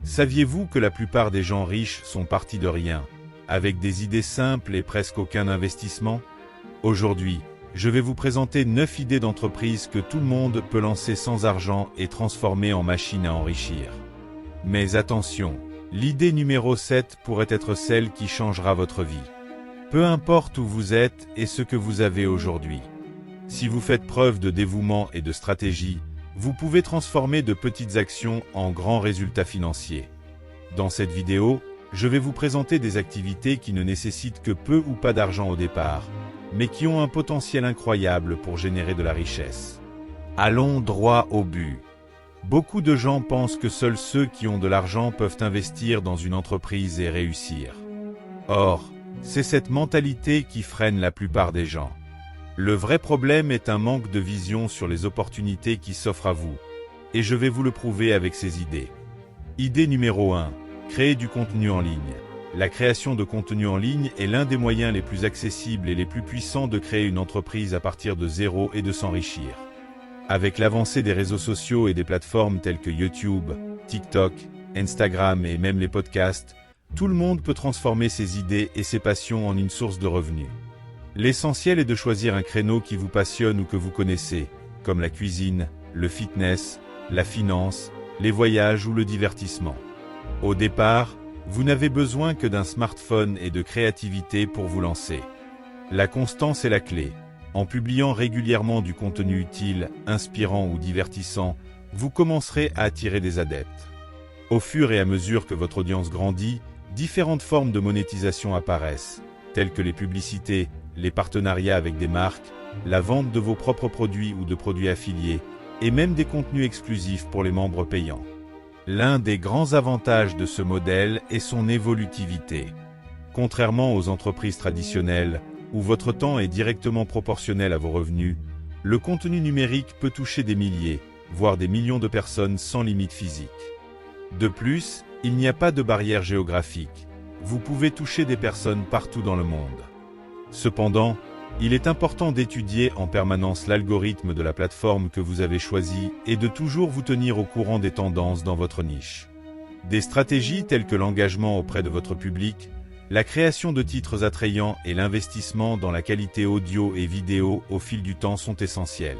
Saviez-vous que la plupart des gens riches sont partis de rien, avec des idées simples et presque aucun investissement? Aujourd'hui, je vais vous présenter 9 idées d'entreprise que tout le monde peut lancer sans argent et transformer en machine à enrichir. Mais attention, l'idée numéro 7 pourrait être celle qui changera votre vie. Peu importe où vous êtes et ce que vous avez aujourd'hui. Si vous faites preuve de dévouement et de stratégie, vous pouvez transformer de petites actions en grands résultats financiers. Dans cette vidéo, je vais vous présenter des activités qui ne nécessitent que peu ou pas d'argent au départ, mais qui ont un potentiel incroyable pour générer de la richesse. Allons droit au but. Beaucoup de gens pensent que seuls ceux qui ont de l'argent peuvent investir dans une entreprise et réussir. Or, c'est cette mentalité qui freine la plupart des gens. Le vrai problème est un manque de vision sur les opportunités qui s'offrent à vous. Et je vais vous le prouver avec ces idées. Idée numéro 1. Créer du contenu en ligne. La création de contenu en ligne est l'un des moyens les plus accessibles et les plus puissants de créer une entreprise à partir de zéro et de s'enrichir. Avec l'avancée des réseaux sociaux et des plateformes telles que YouTube, TikTok, Instagram et même les podcasts, tout le monde peut transformer ses idées et ses passions en une source de revenus. L'essentiel est de choisir un créneau qui vous passionne ou que vous connaissez, comme la cuisine, le fitness, la finance, les voyages ou le divertissement. Au départ, vous n'avez besoin que d'un smartphone et de créativité pour vous lancer. La constance est la clé. En publiant régulièrement du contenu utile, inspirant ou divertissant, vous commencerez à attirer des adeptes. Au fur et à mesure que votre audience grandit, différentes formes de monétisation apparaissent, telles que les publicités, les partenariats avec des marques, la vente de vos propres produits ou de produits affiliés, et même des contenus exclusifs pour les membres payants. L'un des grands avantages de ce modèle est son évolutivité. Contrairement aux entreprises traditionnelles, où votre temps est directement proportionnel à vos revenus, le contenu numérique peut toucher des milliers, voire des millions de personnes sans limite physique. De plus, il n'y a pas de barrière géographique. Vous pouvez toucher des personnes partout dans le monde. Cependant, il est important d'étudier en permanence l'algorithme de la plateforme que vous avez choisie et de toujours vous tenir au courant des tendances dans votre niche. Des stratégies telles que l'engagement auprès de votre public, la création de titres attrayants et l'investissement dans la qualité audio et vidéo au fil du temps sont essentiels.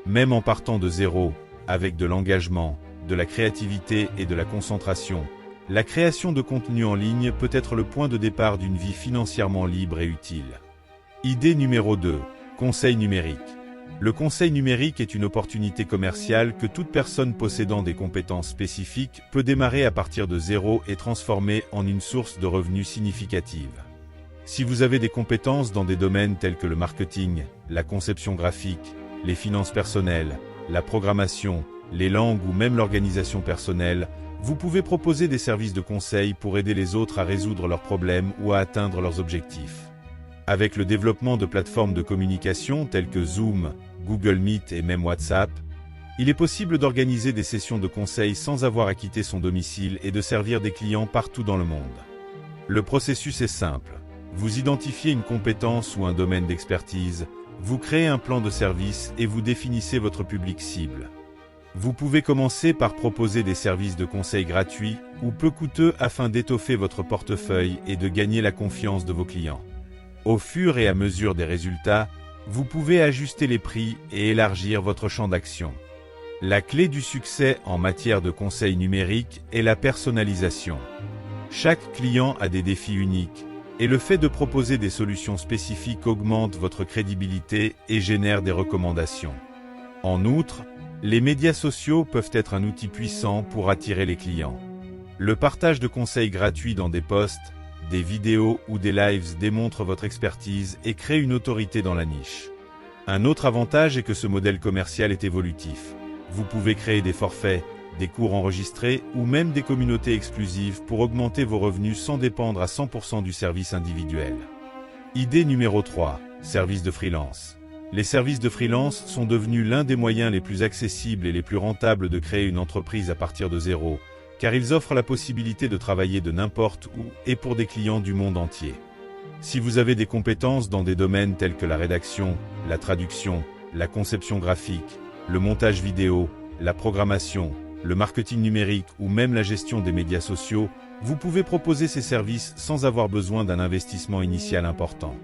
Même en partant de zéro, avec de l'engagement, de la créativité et de la concentration, la création de contenu en ligne peut être le point de départ d'une vie financièrement libre et utile. Idée numéro 2. Conseil numérique. Le conseil numérique est une opportunité commerciale que toute personne possédant des compétences spécifiques peut démarrer à partir de zéro et transformer en une source de revenus significative. Si vous avez des compétences dans des domaines tels que le marketing, la conception graphique, les finances personnelles, la programmation, les langues ou même l'organisation personnelle, vous pouvez proposer des services de conseil pour aider les autres à résoudre leurs problèmes ou à atteindre leurs objectifs. Avec le développement de plateformes de communication telles que Zoom, Google Meet et même WhatsApp, il est possible d'organiser des sessions de conseil sans avoir à quitter son domicile et de servir des clients partout dans le monde. Le processus est simple. Vous identifiez une compétence ou un domaine d'expertise, vous créez un plan de service et vous définissez votre public cible. Vous pouvez commencer par proposer des services de conseil gratuits ou peu coûteux afin d'étoffer votre portefeuille et de gagner la confiance de vos clients. Au fur et à mesure des résultats, vous pouvez ajuster les prix et élargir votre champ d'action. La clé du succès en matière de conseil numérique est la personnalisation. Chaque client a des défis uniques, et le fait de proposer des solutions spécifiques augmente votre crédibilité et génère des recommandations. En outre, les médias sociaux peuvent être un outil puissant pour attirer les clients. Le partage de conseils gratuits dans des posts, des vidéos ou des lives démontre votre expertise et crée une autorité dans la niche. Un autre avantage est que ce modèle commercial est évolutif. Vous pouvez créer des forfaits, des cours enregistrés ou même des communautés exclusives pour augmenter vos revenus sans dépendre à 100% du service individuel. Idée numéro 3. Services de freelance. Les services de freelance sont devenus l'un des moyens les plus accessibles et les plus rentables de créer une entreprise à partir de zéro, car ils offrent la possibilité de travailler de n'importe où et pour des clients du monde entier. Si vous avez des compétences dans des domaines tels que la rédaction, la traduction, la conception graphique, le montage vidéo, la programmation, le marketing numérique ou même la gestion des médias sociaux, vous pouvez proposer ces services sans avoir besoin d'un investissement initial important.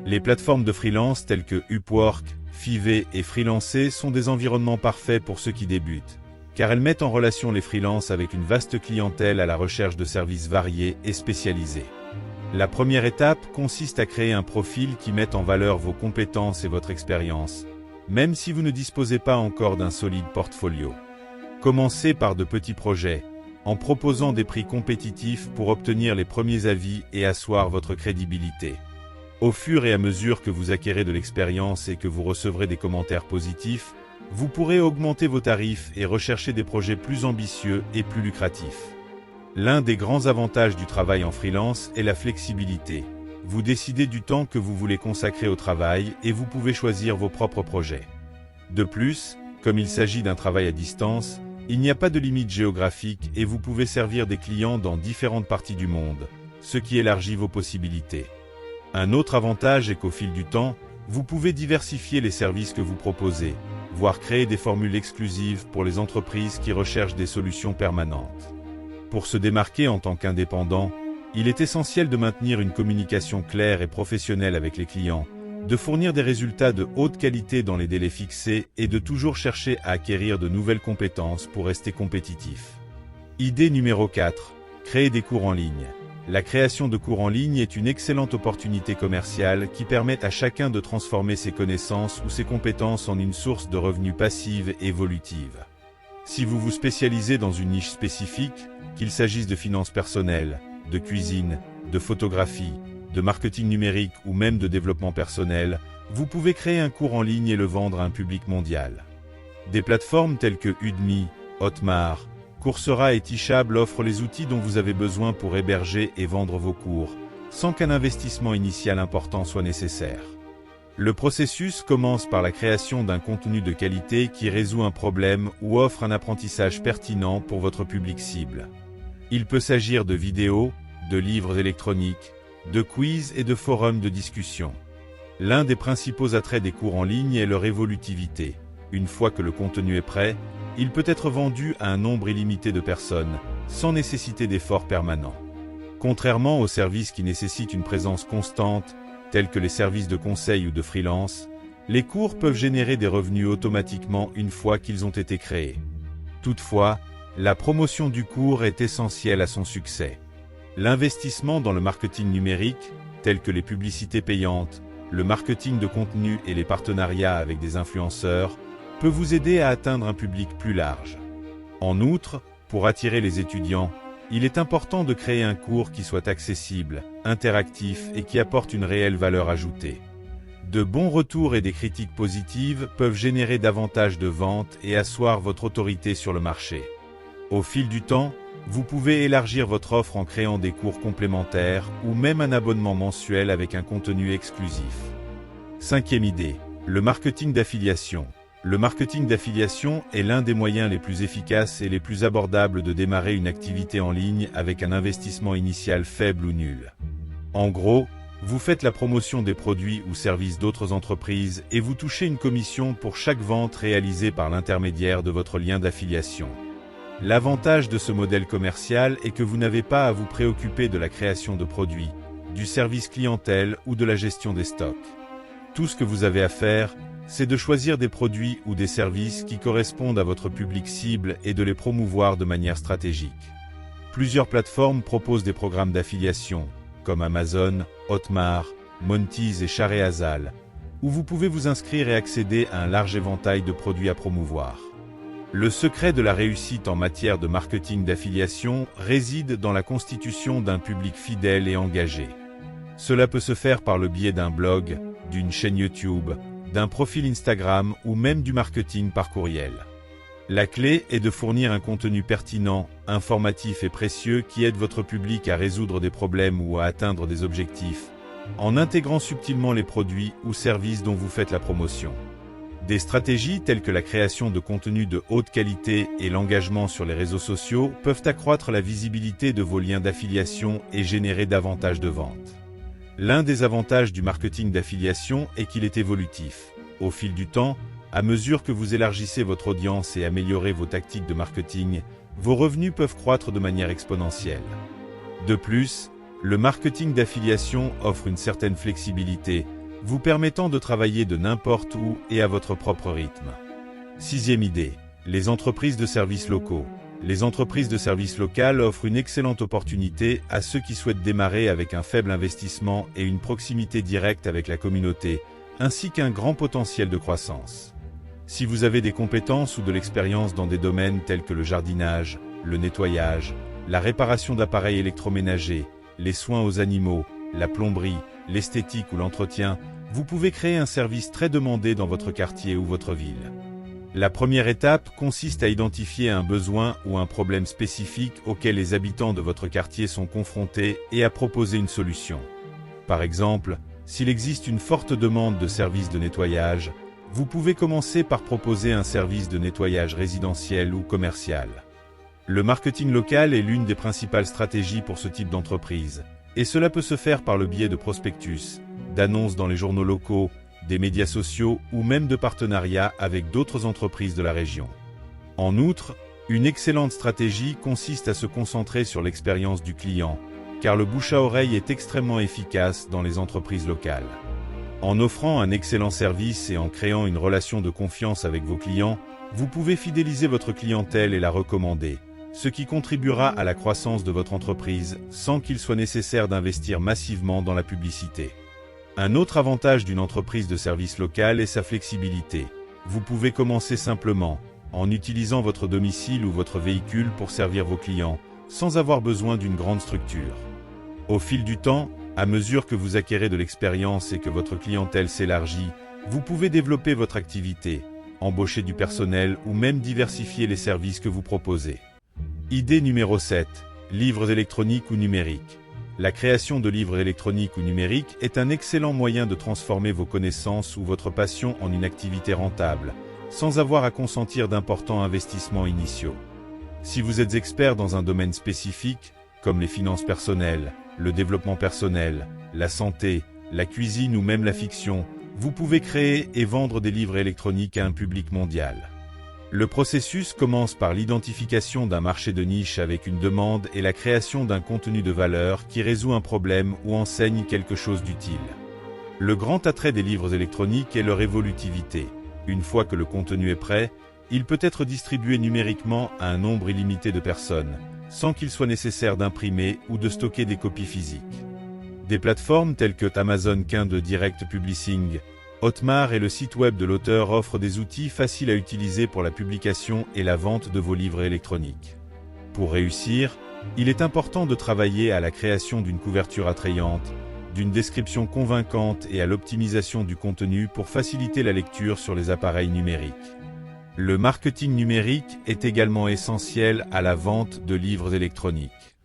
Les plateformes de freelance telles que Upwork, Fiverr et Freelancer sont des environnements parfaits pour ceux qui débutent, car elles mettent en relation les freelances avec une vaste clientèle à la recherche de services variés et spécialisés. La première étape consiste à créer un profil qui mette en valeur vos compétences et votre expérience, même si vous ne disposez pas encore d'un solide portfolio. Commencez par de petits projets, en proposant des prix compétitifs pour obtenir les premiers avis et asseoir votre crédibilité. Au fur et à mesure que vous acquérez de l'expérience et que vous recevrez des commentaires positifs, vous pourrez augmenter vos tarifs et rechercher des projets plus ambitieux et plus lucratifs. L'un des grands avantages du travail en freelance est la flexibilité. Vous décidez du temps que vous voulez consacrer au travail et vous pouvez choisir vos propres projets. De plus, comme il s'agit d'un travail à distance, il n'y a pas de limite géographique et vous pouvez servir des clients dans différentes parties du monde, ce qui élargit vos possibilités. Un autre avantage est qu'au fil du temps, vous pouvez diversifier les services que vous proposez, voire créer des formules exclusives pour les entreprises qui recherchent des solutions permanentes. Pour se démarquer en tant qu'indépendant, il est essentiel de maintenir une communication claire et professionnelle avec les clients, de fournir des résultats de haute qualité dans les délais fixés et de toujours chercher à acquérir de nouvelles compétences pour rester compétitif. Idée numéro 4. Créer des cours en ligne. La création de cours en ligne est une excellente opportunité commerciale qui permet à chacun de transformer ses connaissances ou ses compétences en une source de revenus passive et évolutive. Si vous vous spécialisez dans une niche spécifique, qu'il s'agisse de finances personnelles, de cuisine, de photographie, de marketing numérique ou même de développement personnel, vous pouvez créer un cours en ligne et le vendre à un public mondial. Des plateformes telles que Udemy, Hotmart, Coursera et Teachable offrent les outils dont vous avez besoin pour héberger et vendre vos cours, sans qu'un investissement initial important soit nécessaire. Le processus commence par la création d'un contenu de qualité qui résout un problème ou offre un apprentissage pertinent pour votre public cible. Il peut s'agir de vidéos, de livres électroniques, de quiz et de forums de discussion. L'un des principaux attraits des cours en ligne est leur évolutivité. Une fois que le contenu est prêt, il peut être vendu à un nombre illimité de personnes, sans nécessité d'efforts permanents. Contrairement aux services qui nécessitent une présence constante, tels que les services de conseil ou de freelance, les cours peuvent générer des revenus automatiquement une fois qu'ils ont été créés. Toutefois, la promotion du cours est essentielle à son succès. L'investissement dans le marketing numérique, tel que les publicités payantes, le marketing de contenu et les partenariats avec des influenceurs, peut vous aider à atteindre un public plus large. En outre, pour attirer les étudiants, il est important de créer un cours qui soit accessible, interactif et qui apporte une réelle valeur ajoutée. De bons retours et des critiques positives peuvent générer davantage de ventes et asseoir votre autorité sur le marché. Au fil du temps, vous pouvez élargir votre offre en créant des cours complémentaires ou même un abonnement mensuel avec un contenu exclusif. Cinquième idée, le marketing d'affiliation. Le marketing d'affiliation est l'un des moyens les plus efficaces et les plus abordables de démarrer une activité en ligne avec un investissement initial faible ou nul. En gros, vous faites la promotion des produits ou services d'autres entreprises et vous touchez une commission pour chaque vente réalisée par l'intermédiaire de votre lien d'affiliation. L'avantage de ce modèle commercial est que vous n'avez pas à vous préoccuper de la création de produits, du service clientèle ou de la gestion des stocks. Tout ce que vous avez à faire, c'est de choisir des produits ou des services qui correspondent à votre public cible et de les promouvoir de manière stratégique. Plusieurs plateformes proposent des programmes d'affiliation, comme Amazon, Hotmart, Montease et Shareazal, où vous pouvez vous inscrire et accéder à un large éventail de produits à promouvoir. Le secret de la réussite en matière de marketing d'affiliation réside dans la constitution d'un public fidèle et engagé. Cela peut se faire par le biais d'un blog, d'une chaîne YouTube, d'un profil Instagram ou même du marketing par courriel. La clé est de fournir un contenu pertinent, informatif et précieux qui aide votre public à résoudre des problèmes ou à atteindre des objectifs, en intégrant subtilement les produits ou services dont vous faites la promotion. Des stratégies telles que la création de contenus de haute qualité et l'engagement sur les réseaux sociaux peuvent accroître la visibilité de vos liens d'affiliation et générer davantage de ventes. L'un des avantages du marketing d'affiliation est qu'il est évolutif. Au fil du temps, À mesure que vous élargissez votre audience et améliorez vos tactiques de marketing, vos revenus peuvent croître de manière exponentielle. De plus, le marketing d'affiliation offre une certaine flexibilité, vous permettant de travailler de n'importe où et à votre propre rythme. Sixième idée, les entreprises de services locaux. Les entreprises de services locales offrent une excellente opportunité à ceux qui souhaitent démarrer avec un faible investissement et une proximité directe avec la communauté, ainsi qu'un grand potentiel de croissance. Si vous avez des compétences ou de l'expérience dans des domaines tels que le jardinage, le nettoyage, la réparation d'appareils électroménagers, les soins aux animaux, la plomberie, l'esthétique ou l'entretien, vous pouvez créer un service très demandé dans votre quartier ou votre ville. La première étape consiste à identifier un besoin ou un problème spécifique auquel les habitants de votre quartier sont confrontés et à proposer une solution. Par exemple, s'il existe une forte demande de services de nettoyage, vous pouvez commencer par proposer un service de nettoyage résidentiel ou commercial. Le marketing local est l'une des principales stratégies pour ce type d'entreprise, et cela peut se faire par le biais de prospectus, d'annonces dans les journaux locaux, des médias sociaux ou même de partenariats avec d'autres entreprises de la région. En outre, une excellente stratégie consiste à se concentrer sur l'expérience du client, car le bouche à oreille est extrêmement efficace dans les entreprises locales. En offrant un excellent service et en créant une relation de confiance avec vos clients, vous pouvez fidéliser votre clientèle et la recommander, ce qui contribuera à la croissance de votre entreprise sans qu'il soit nécessaire d'investir massivement dans la publicité. Un autre avantage d'une entreprise de service local est sa flexibilité. Vous pouvez commencer simplement, en utilisant votre domicile ou votre véhicule pour servir vos clients, sans avoir besoin d'une grande structure. Au fil du temps, à mesure que vous acquérez de l'expérience et que votre clientèle s'élargit, vous pouvez développer votre activité, embaucher du personnel ou même diversifier les services que vous proposez. Idée numéro 7. Livres électroniques ou numériques. La création de livres électroniques ou numériques est un excellent moyen de transformer vos connaissances ou votre passion en une activité rentable, sans avoir à consentir d'importants investissements initiaux. Si vous êtes expert dans un domaine spécifique, comme les finances personnelles, le développement personnel, la santé, la cuisine ou même la fiction, vous pouvez créer et vendre des livres électroniques à un public mondial. Le processus commence par l'identification d'un marché de niche avec une demande et la création d'un contenu de valeur qui résout un problème ou enseigne quelque chose d'utile. Le grand attrait des livres électroniques est leur évolutivité. Une fois que le contenu est prêt, il peut être distribué numériquement à un nombre illimité de personnes, sans qu'il soit nécessaire d'imprimer ou de stocker des copies physiques. Des plateformes telles que Amazon Kindle Direct Publishing, Hotmart et le site web de l'auteur offrent des outils faciles à utiliser pour la publication et la vente de vos livres électroniques. Pour réussir, il est important de travailler à la création d'une couverture attrayante, d'une description convaincante et à l'optimisation du contenu pour faciliter la lecture sur les appareils numériques. Le marketing numérique est également essentiel à la vente de livres électroniques.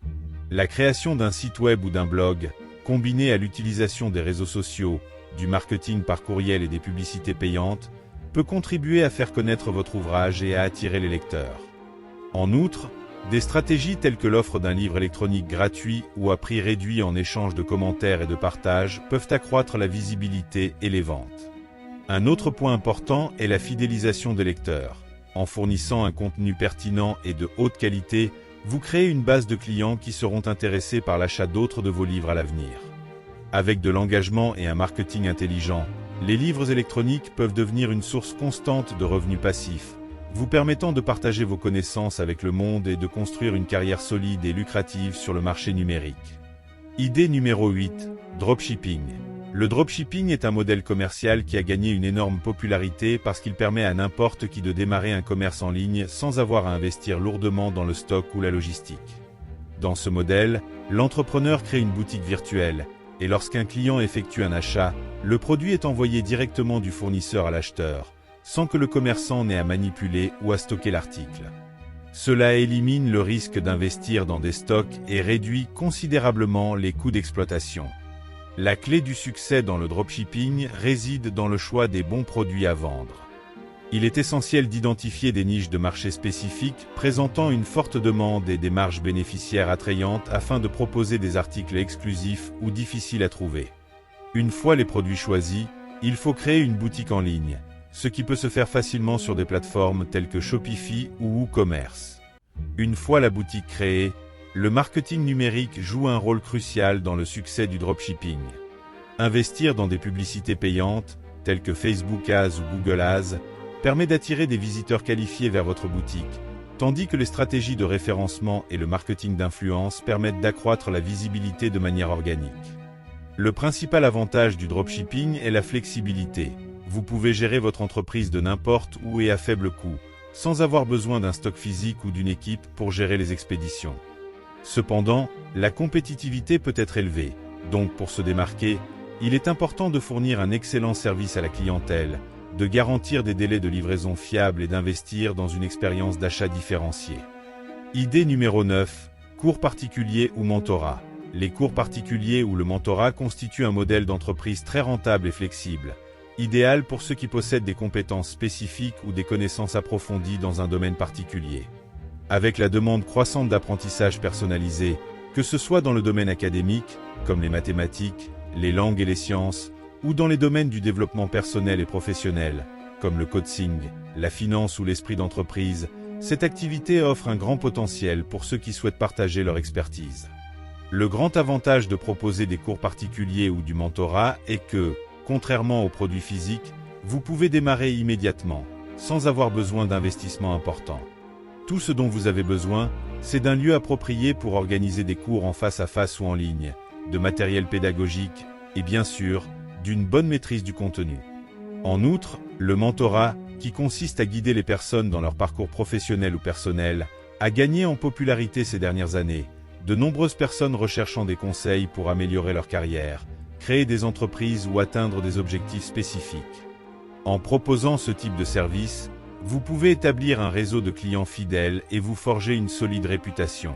La création d'un site web ou d'un blog, combinée à l'utilisation des réseaux sociaux, du marketing par courriel et des publicités payantes, peut contribuer à faire connaître votre ouvrage et à attirer les lecteurs. En outre, des stratégies telles que l'offre d'un livre électronique gratuit ou à prix réduit en échange de commentaires et de partages peuvent accroître la visibilité et les ventes. Un autre point important est la fidélisation des lecteurs. En fournissant un contenu pertinent et de haute qualité, vous créez une base de clients qui seront intéressés par l'achat d'autres de vos livres à l'avenir. Avec de l'engagement et un marketing intelligent, les livres électroniques peuvent devenir une source constante de revenus passifs, vous permettant de partager vos connaissances avec le monde et de construire une carrière solide et lucrative sur le marché numérique. Idée numéro 8. Dropshipping. Le dropshipping est un modèle commercial qui a gagné une énorme popularité parce qu'il permet à n'importe qui de démarrer un commerce en ligne sans avoir à investir lourdement dans le stock ou la logistique. Dans ce modèle, l'entrepreneur crée une boutique virtuelle, et lorsqu'un client effectue un achat, le produit est envoyé directement du fournisseur à l'acheteur, sans que le commerçant n'ait à manipuler ou à stocker l'article. Cela élimine le risque d'investir dans des stocks et réduit considérablement les coûts d'exploitation. La clé du succès dans le dropshipping réside dans le choix des bons produits à vendre. Il est essentiel d'identifier des niches de marché spécifiques présentant une forte demande et des marges bénéficiaires attrayantes afin de proposer des articles exclusifs ou difficiles à trouver. Une fois les produits choisis, il faut créer une boutique en ligne, ce qui peut se faire facilement sur des plateformes telles que Shopify ou WooCommerce. Une fois la boutique créée, le marketing numérique joue un rôle crucial dans le succès du dropshipping. Investir dans des publicités payantes, telles que Facebook Ads ou Google Ads, permet d'attirer des visiteurs qualifiés vers votre boutique, tandis que les stratégies de référencement et le marketing d'influence permettent d'accroître la visibilité de manière organique. Le principal avantage du dropshipping est la flexibilité. Vous pouvez gérer votre entreprise de n'importe où et à faible coût, sans avoir besoin d'un stock physique ou d'une équipe pour gérer les expéditions. Cependant, la compétitivité peut être élevée, donc pour se démarquer, il est important de fournir un excellent service à la clientèle, de garantir des délais de livraison fiables et d'investir dans une expérience d'achat différenciée. Idée numéro 9, cours particuliers ou mentorat. Les cours particuliers ou le mentorat constituent un modèle d'entreprise très rentable et flexible, idéal pour ceux qui possèdent des compétences spécifiques ou des connaissances approfondies dans un domaine particulier. Avec la demande croissante d'apprentissage personnalisé, que ce soit dans le domaine académique, comme les mathématiques, les langues et les sciences, ou dans les domaines du développement personnel et professionnel, comme le coaching, la finance ou l'esprit d'entreprise, cette activité offre un grand potentiel pour ceux qui souhaitent partager leur expertise. Le grand avantage de proposer des cours particuliers ou du mentorat est que, contrairement aux produits physiques, vous pouvez démarrer immédiatement, sans avoir besoin d'investissement important. Tout ce dont vous avez besoin, c'est d'un lieu approprié pour organiser des cours en face à face ou en ligne, de matériel pédagogique, et bien sûr, d'une bonne maîtrise du contenu. En outre, le mentorat, qui consiste à guider les personnes dans leur parcours professionnel ou personnel, a gagné en popularité ces dernières années. De nombreuses personnes recherchant des conseils pour améliorer leur carrière, créer des entreprises ou atteindre des objectifs spécifiques. En proposant ce type de service, vous pouvez établir un réseau de clients fidèles et vous forger une solide réputation.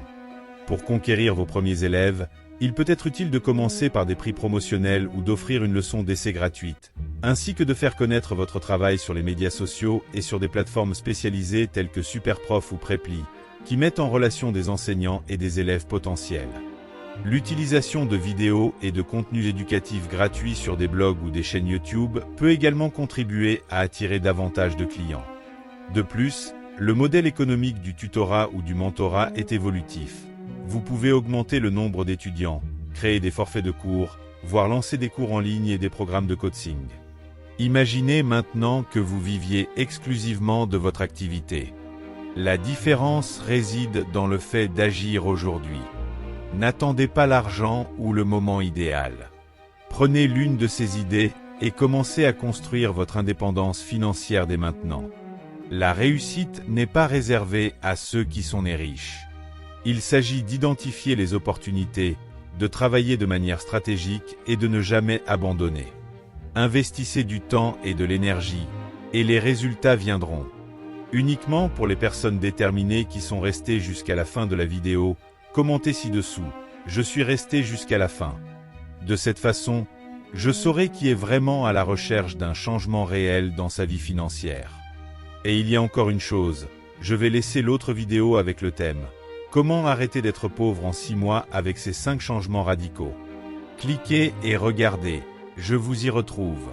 Pour conquérir vos premiers élèves, il peut être utile de commencer par des prix promotionnels ou d'offrir une leçon d'essai gratuite, ainsi que de faire connaître votre travail sur les médias sociaux et sur des plateformes spécialisées telles que Superprof ou Preply, qui mettent en relation des enseignants et des élèves potentiels. L'utilisation de vidéos et de contenus éducatifs gratuits sur des blogs ou des chaînes YouTube peut également contribuer à attirer davantage de clients. De plus, le modèle économique du tutorat ou du mentorat est évolutif. Vous pouvez augmenter le nombre d'étudiants, créer des forfaits de cours, voire lancer des cours en ligne et des programmes de coaching. Imaginez maintenant que vous viviez exclusivement de votre activité. La différence réside dans le fait d'agir aujourd'hui. N'attendez pas l'argent ou le moment idéal. Prenez l'une de ces idées et commencez à construire votre indépendance financière dès maintenant. La réussite n'est pas réservée à ceux qui sont nés riches. Il s'agit d'identifier les opportunités, de travailler de manière stratégique et de ne jamais abandonner. Investissez du temps et de l'énergie, et les résultats viendront. Uniquement pour les personnes déterminées qui sont restées jusqu'à la fin de la vidéo, commentez ci-dessous, je suis resté jusqu'à la fin. De cette façon, je saurai qui est vraiment à la recherche d'un changement réel dans sa vie financière. Et il y a encore une chose, je vais laisser l'autre vidéo avec le thème. Comment arrêter d'être pauvre en 6 mois avec ces 5 changements radicaux? Cliquez et regardez, je vous y retrouve.